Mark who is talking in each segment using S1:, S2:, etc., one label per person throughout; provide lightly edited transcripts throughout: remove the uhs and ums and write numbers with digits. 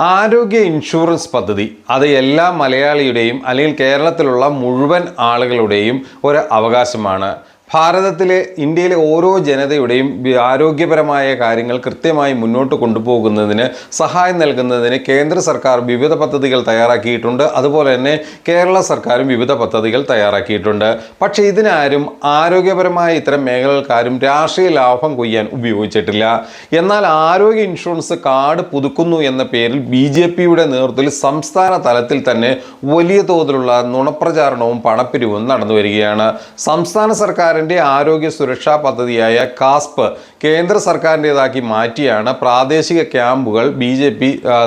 S1: ആരോഗ്യ ഇൻഷുറൻസ് പദ്ധതി അത് എല്ലാ മലയാളിയുടെയും അല്ലെങ്കിൽ കേരളത്തിലുള്ള മുഴുവൻ ആളുകളുടെയും ഒരു അവകാശമാണ്. ഇന്ത്യയിലെ ഓരോ ജനതയുടെയും ആരോഗ്യപരമായ കാര്യങ്ങൾ കൃത്യമായി മുന്നോട്ട് കൊണ്ടുപോകുന്നതിന് സഹായം നൽകുന്നതിന് കേന്ദ്ര സർക്കാർ വിവിധ പദ്ധതികൾ തയ്യാറാക്കിയിട്ടുണ്ട്. അതുപോലെ തന്നെ കേരള സർക്കാരും വിവിധ പദ്ധതികൾ തയ്യാറാക്കിയിട്ടുണ്ട്. പക്ഷേ ഇതിനാരും ആരോഗ്യപരമായ ഇത്തരം മേഖലകൾക്കാരും രാഷ്ട്രീയ ലാഭം കൊയ്യാൻ ഉപയോഗിച്ചിട്ടില്ല. എന്നാൽ ആരോഗ്യ ഇൻഷുറൻസ് കാർഡ് പുതുക്കുന്നു എന്ന പേരിൽ BJPയുടെ നേതൃത്വത്തിൽ സംസ്ഥാന തലത്തിൽ തന്നെ വലിയ തോതിലുള്ള നുണപ്രചാരണവും പണപ്പിരിവും നടന്നു വരികയാണ്. സംസ്ഥാന സർക്കാരിൻ്റെ ആരോഗ്യ സുരക്ഷാ പദ്ധതിയായ കാസ്പ് കേന്ദ്ര സർക്കാരിൻ്റെതാക്കി മാറ്റിയാണ് പ്രാദേശിക ക്യാമ്പുകൾ BJP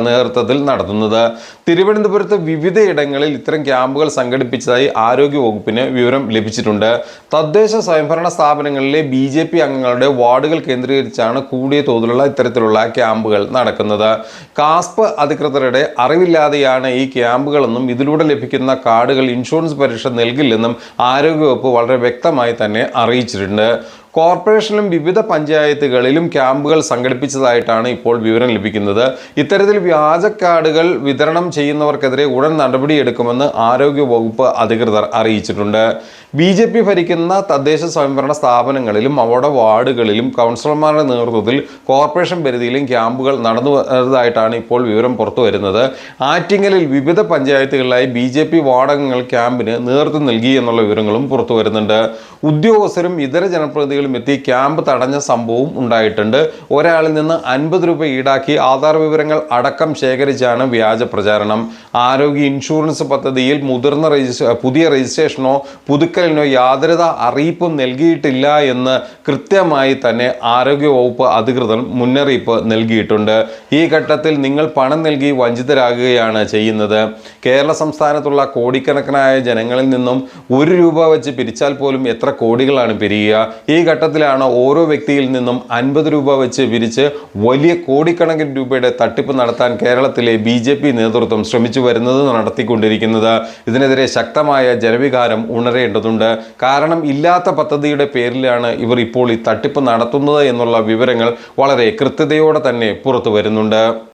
S1: നേതൃത്വത്തിൽ നടത്തുന്നത്. തിരുവനന്തപുരത്ത് വിവിധയിടങ്ങളിൽ ഇത്തരം ക്യാമ്പുകൾ സംഘടിപ്പിച്ചതായി ആരോഗ്യ വകുപ്പിന് വിവരം ലഭിച്ചിട്ടുണ്ട്. തദ്ദേശ സ്വയംഭരണ സ്ഥാപനങ്ങളിലെ BJP അംഗങ്ങളുടെ വാർഡുകൾ കേന്ദ്രീകരിച്ചാണ് കൂടിയ തോതിലുള്ള ഇത്തരത്തിലുള്ള ക്യാമ്പുകൾ നടക്കുന്നത്. കാസ്പ് അധികൃതരുടെ അറിവില്ലാതെയാണ് ഈ ക്യാമ്പുകളെന്നും ഇതിലൂടെ ലഭിക്കുന്ന കാർഡുകൾ ഇൻഷുറൻസ് പരിരക്ഷ നൽകില്ലെന്നും ആരോഗ്യവകുപ്പ് വളരെ വ്യക്തമായി തന്നെ അറിയിച്ചിട്ടുണ്ട്. കോർപ്പറേഷനിലും വിവിധ പഞ്ചായത്തുകളിലും ക്യാമ്പുകൾ സംഘടിപ്പിച്ചതായിട്ടാണ് ഇപ്പോൾ വിവരം ലഭിക്കുന്നത്. ഇത്തരത്തിൽ വ്യാജ കാർഡുകൾ വിതരണം ചെയ്യുന്നവർക്കെതിരെ ഉടൻ നടപടിയെടുക്കുമെന്ന് ആരോഗ്യ വകുപ്പ് അധികൃതർ അറിയിച്ചിട്ടുണ്ട്. BJP ഭരിക്കുന്ന തദ്ദേശ സ്വയംഭരണ സ്ഥാപനങ്ങളിലും അവരുടെ വാർഡുകളിലും കൗൺസിലർമാരുടെ നേതൃത്വത്തിൽ കോർപ്പറേഷൻ പരിധിയിലും ക്യാമ്പുകൾ നടന്നു വരുന്നതായിട്ടാണ് ഇപ്പോൾ വിവരം പുറത്തു വരുന്നത്. ആറ്റിങ്ങലിൽ വിവിധ പഞ്ചായത്തുകളിലായി BJP വാർഡംഗങ്ങൾ ക്യാമ്പിന് നേതൃത്വം നൽകി എന്നുള്ള വിവരങ്ങളും പുറത്തു വരുന്നുണ്ട്. ഉദ്യോഗസ്ഥരും ഇതര ജനപ്രതിനിധികളും എത്തി ക്യാമ്പ് തടഞ്ഞ സംഭവവും ഉണ്ടായിട്ടുണ്ട്. ഒരാളിൽ നിന്ന് 50 രൂപ ഈടാക്കി ആധാർ വിവരങ്ങൾ അടക്കം ശേഖരിച്ചാണ് വ്യാജ പ്രചാരണം. ആരോഗ്യ ഇൻഷുറൻസ് പദ്ധതിയിൽ പുതിയ രജിസ്ട്രേഷനോ പുതുക്കലിനോ യാതൊരുവിധ അറിയിപ്പും നൽകിയിട്ടില്ല എന്ന് കൃത്യമായി തന്നെ ആരോഗ്യ വകുപ്പ് അധികൃതർ മുന്നറിയിപ്പ് നൽകിയിട്ടുണ്ട്. ഈ ഘട്ടത്തിൽ നിങ്ങൾ പണം നൽകി വഞ്ചിതരാകുകയാണ് ചെയ്യുന്നത്. കേരള സംസ്ഥാനത്തുള്ള കോടിക്കണക്കിനായ ജനങ്ങളിൽ നിന്നും 1 രൂപ വെച്ച് പിരിച്ചാൽ പോലും എത്ര കോടികളാണ് പിരിയുക. ഈ ഘട്ടത്തിലാണ് ഓരോ വ്യക്തിയിൽ നിന്നും 50 രൂപ വെച്ച് പിരിച്ച് വലിയ കോടിക്കണക്കിന് രൂപയുടെ തട്ടിപ്പ് നടത്താൻ കേരളത്തിലെ BJP നേതൃത്വം ശ്രമിച്ചു വരുന്നത് നടത്തിക്കൊണ്ടിരിക്കുന്നത്. ഇതിനെതിരെ ശക്തമായ ജനവികാരം ഉണരേണ്ടതുണ്ട്. കാരണം ഇല്ലാത്ത പദ്ധതിയുടെ പേരിലാണ് ഇവർ ഇപ്പോൾ ഈ തട്ടിപ്പ് നടത്തുന്നത് എന്നുള്ള വിവരങ്ങൾ വളരെ കൃത്യതയോടെ തന്നെ പുറത്തു വരുന്നുണ്ട്.